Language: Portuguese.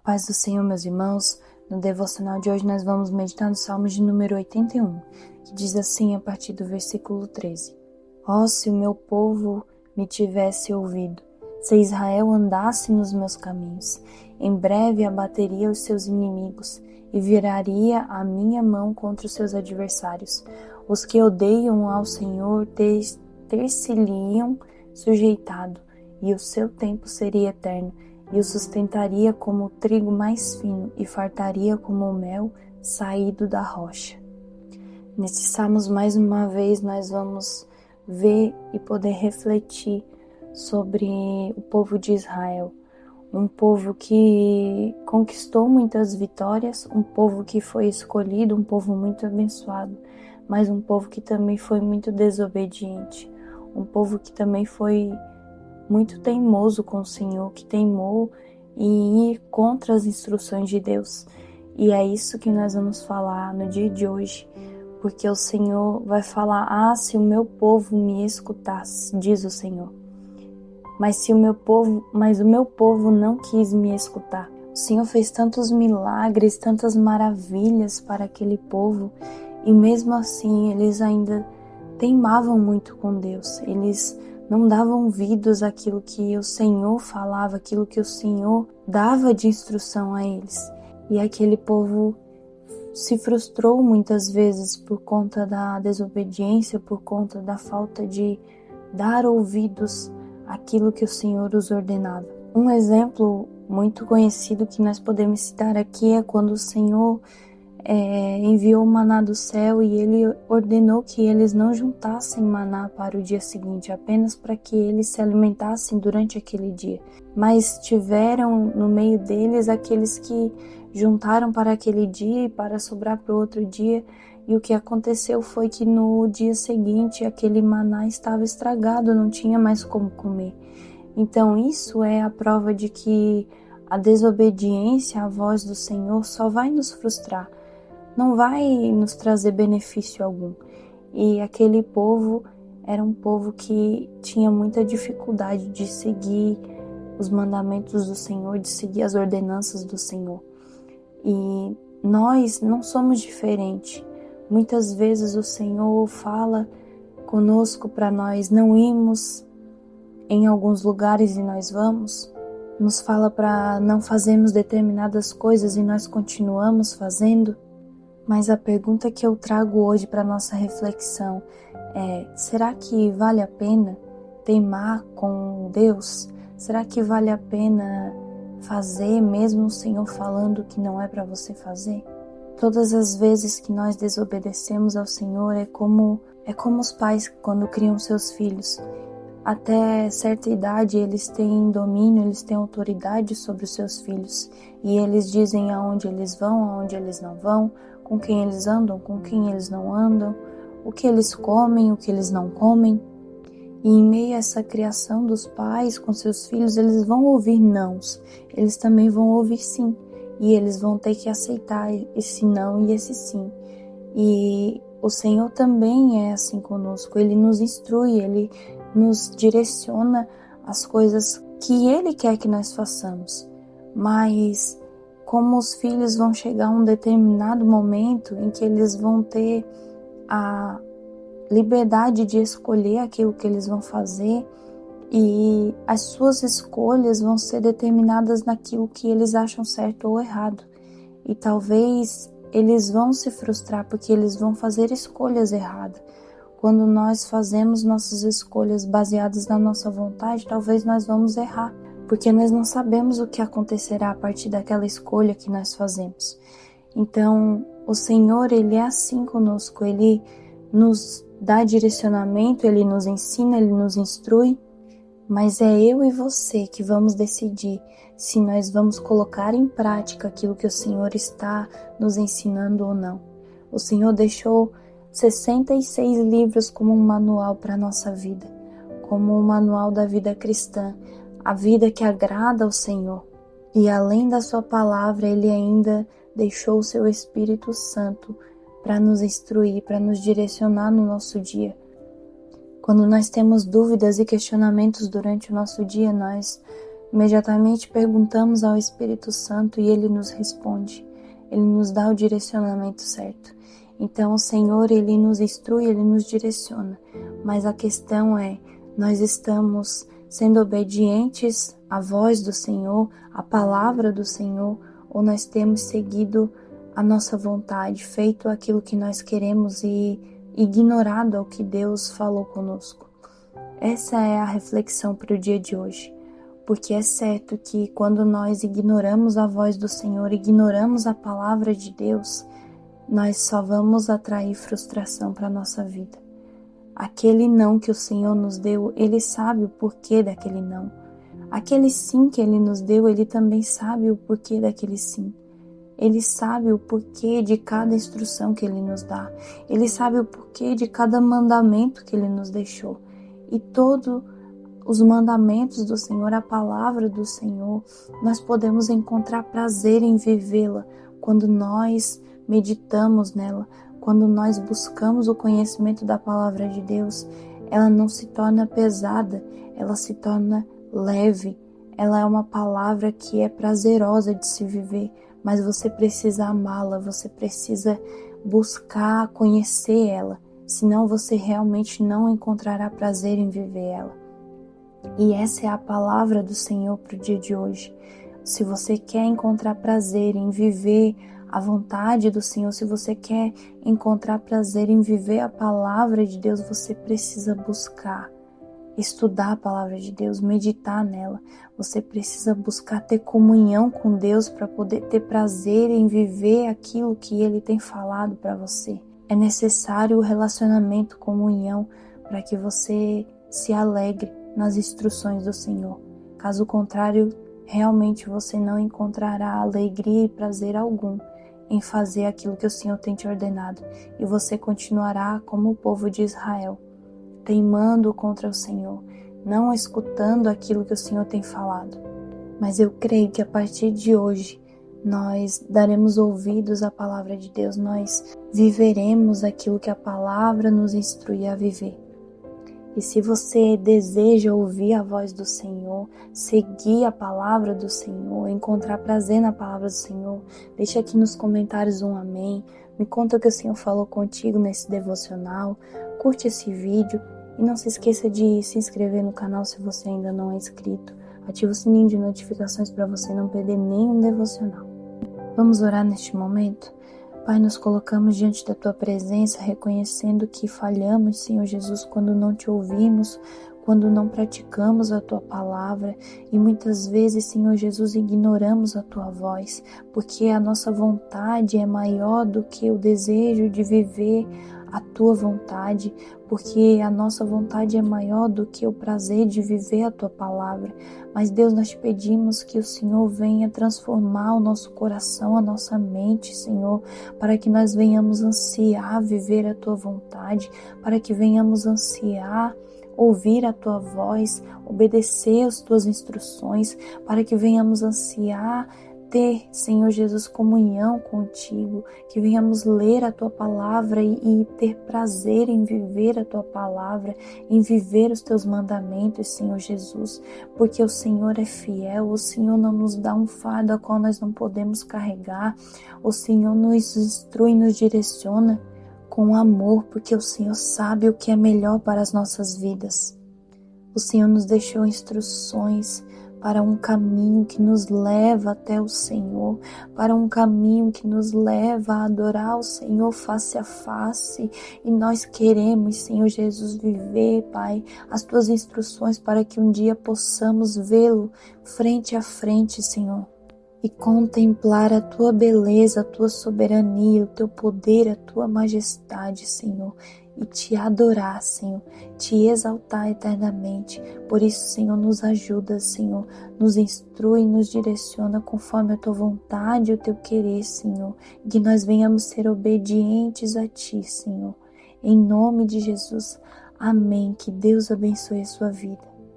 paz do Senhor, meus irmãos. No devocional de hoje nós vamos meditar no Salmo de número 81, que diz assim a partir do versículo 13. Ó, se o meu povo me tivesse ouvido, se Israel andasse nos meus caminhos, em breve abateria os seus inimigos e viraria a minha mão contra os seus adversários. Os que odeiam ao Senhor ter-se-lhe-iam sujeitado, e o seu tempo seria eterno, e o sustentaria como o trigo mais fino, e fartaria como o mel saído da rocha. Nesses salmos, mais uma vez, nós vamos ver e poder refletir sobre o povo de Israel. Um povo que conquistou muitas vitórias, um povo que foi escolhido, um povo muito abençoado, mas um povo que também foi muito desobediente, um povo que também foi muito teimoso com o Senhor, que teimou em ir contra as instruções de Deus. E é isso que nós vamos falar no dia de hoje, porque o Senhor vai falar: se o meu povo me escutasse, diz o Senhor. Mas o meu povo não quis me escutar. O Senhor fez tantos milagres, tantas maravilhas para aquele povo, e mesmo assim eles ainda teimavam muito com Deus. Eles não davam ouvidos àquilo que o Senhor falava, aquilo que o Senhor dava de instrução a eles. E aquele povo se frustrou muitas vezes por conta da desobediência, por conta da falta de dar ouvidos àquilo que o Senhor os ordenava. Um exemplo muito conhecido que nós podemos citar aqui é quando o Senhor enviou o maná do céu e ele ordenou que eles não juntassem maná para o dia seguinte, apenas para que eles se alimentassem durante aquele dia. Mas tiveram no meio deles aqueles que juntaram para aquele dia e para sobrar para o outro dia, e o que aconteceu foi que no dia seguinte aquele maná estava estragado, não tinha mais como comer. Então isso é a prova de que a desobediência à voz do Senhor só vai nos frustrar, não vai nos trazer benefício algum. E aquele povo era um povo que tinha muita dificuldade de seguir os mandamentos do Senhor, de seguir as ordenanças do Senhor. E nós não somos diferentes. Muitas vezes o Senhor fala conosco para nós não irmos em alguns lugares e nós vamos. Nos fala para não fazermos determinadas coisas e nós continuamos fazendo. Mas a pergunta que eu trago hoje para nossa reflexão é: será que vale a pena teimar com Deus? Será que vale a pena fazer mesmo o Senhor falando que não é para você fazer? Todas as vezes que nós desobedecemos ao Senhor é como os pais quando criam seus filhos. Até certa idade eles têm domínio, eles têm autoridade sobre os seus filhos. E eles dizem aonde eles vão, aonde eles não vão, com quem eles andam, com quem eles não andam, o que eles comem, o que eles não comem. E em meio a essa criação dos pais com seus filhos, eles vão ouvir nãos, eles também vão ouvir sim. E eles vão ter que aceitar esse não e esse sim. E o Senhor também é assim conosco, Ele nos instrui, Ele nos direciona as coisas que Ele quer que nós façamos. Mas como os filhos vão chegar a um determinado momento em que eles vão ter a liberdade de escolher aquilo que eles vão fazer, e as suas escolhas vão ser determinadas naquilo que eles acham certo ou errado. E talvez eles vão se frustrar porque eles vão fazer escolhas erradas. Quando nós fazemos nossas escolhas baseadas na nossa vontade, talvez nós vamos errar, porque nós não sabemos o que acontecerá a partir daquela escolha que nós fazemos. Então, o Senhor, Ele é assim conosco, Ele nos dá direcionamento, Ele nos ensina, Ele nos instrui, mas é eu e você que vamos decidir se nós vamos colocar em prática aquilo que o Senhor está nos ensinando ou não. O Senhor deixou 66 livros como um manual para a nossa vida, como um manual da vida cristã, a vida que agrada ao Senhor. E além da sua palavra, Ele ainda deixou o seu Espírito Santo para nos instruir, para nos direcionar no nosso dia. Quando nós temos dúvidas e questionamentos durante o nosso dia, nós Imediatamente perguntamos ao Espírito Santo e ele nos responde. Ele nos dá o direcionamento certo. Então o Senhor, ele nos instrui, ele nos direciona. Mas a questão é, nós estamos sendo obedientes à voz do Senhor, à palavra do Senhor, ou nós temos seguido a nossa vontade, feito aquilo que nós queremos e ignorado o que Deus falou conosco? Essa é a reflexão para o dia de hoje. Porque é certo que quando nós ignoramos a voz do Senhor, ignoramos a palavra de Deus, nós só vamos atrair frustração para a nossa vida. Aquele não que o Senhor nos deu, Ele sabe o porquê daquele não. Aquele sim que Ele nos deu, Ele também sabe o porquê daquele sim. Ele sabe o porquê de cada instrução que Ele nos dá. Ele sabe o porquê de cada mandamento que Ele nos deixou. E todos os mandamentos do Senhor, a palavra do Senhor, nós podemos encontrar prazer em vivê-la quando nós meditamos nela, quando nós buscamos o conhecimento da palavra de Deus. Ela não se torna pesada, ela se torna leve. Ela é uma palavra que é prazerosa de se viver, mas você precisa amá-la, você precisa buscar conhecer ela, senão você realmente não encontrará prazer em viver ela. E essa é a palavra do Senhor para o dia de hoje. Se você quer encontrar prazer em viver a vontade do Senhor, se você quer encontrar prazer em viver a palavra de Deus, você precisa buscar, estudar a palavra de Deus, meditar nela. Você precisa buscar ter comunhão com Deus para poder ter prazer em viver aquilo que Ele tem falado para você. É necessário o relacionamento, comunhão, para que você se alegre nas instruções do Senhor. Caso contrário, realmente você não encontrará alegria e prazer algum em fazer aquilo que o Senhor tem te ordenado, e você continuará como o povo de Israel, teimando contra o Senhor, não escutando aquilo que o Senhor tem falado. Mas eu creio que a partir de hoje nós daremos ouvidos à palavra de Deus, nós viveremos aquilo que a palavra nos instrui a viver. E se você deseja ouvir a voz do Senhor, seguir a palavra do Senhor, encontrar prazer na palavra do Senhor, deixa aqui nos comentários um amém, me conta o que o Senhor falou contigo nesse devocional, curte esse vídeo e não se esqueça de se inscrever no canal se você ainda não é inscrito. Ativa o sininho de notificações para você não perder nenhum devocional. Vamos orar neste momento? Pai, nos colocamos diante da Tua presença, reconhecendo que falhamos, Senhor Jesus, quando não Te ouvimos, quando não praticamos a Tua palavra e muitas vezes, Senhor Jesus, ignoramos a Tua voz, porque a nossa vontade é maior do que o desejo de viver a Tua vontade, porque a nossa vontade é maior do que o prazer de viver a Tua palavra. Mas Deus, nós te pedimos que o Senhor venha transformar o nosso coração, a nossa mente, Senhor, para que nós venhamos ansiar viver a Tua vontade, para que venhamos ansiar ouvir a Tua voz, obedecer as Tuas instruções, para que venhamos ansiar ter, Senhor Jesus, comunhão contigo, que venhamos ler a Tua palavra e ter prazer em viver a Tua palavra, em viver os Teus mandamentos, Senhor Jesus, porque o Senhor é fiel, o Senhor não nos dá um fardo a qual nós não podemos carregar, o Senhor nos instrui, nos direciona com amor, porque o Senhor sabe o que é melhor para as nossas vidas. O Senhor nos deixou instruções para um caminho que nos leva até o Senhor, para um caminho que nos leva a adorar o Senhor face a face, e nós queremos, Senhor Jesus, viver, Pai, as Tuas instruções para que um dia possamos vê-lo frente a frente, Senhor, e contemplar a Tua beleza, a Tua soberania, o Teu poder, a Tua majestade, Senhor, e Te adorar, Senhor, Te exaltar eternamente. Por isso, Senhor, nos ajuda, Senhor, nos instrui, nos direciona conforme a Tua vontade e o Teu querer, Senhor, que nós venhamos ser obedientes a Ti, Senhor. Em nome de Jesus, amém. Que Deus abençoe a sua vida.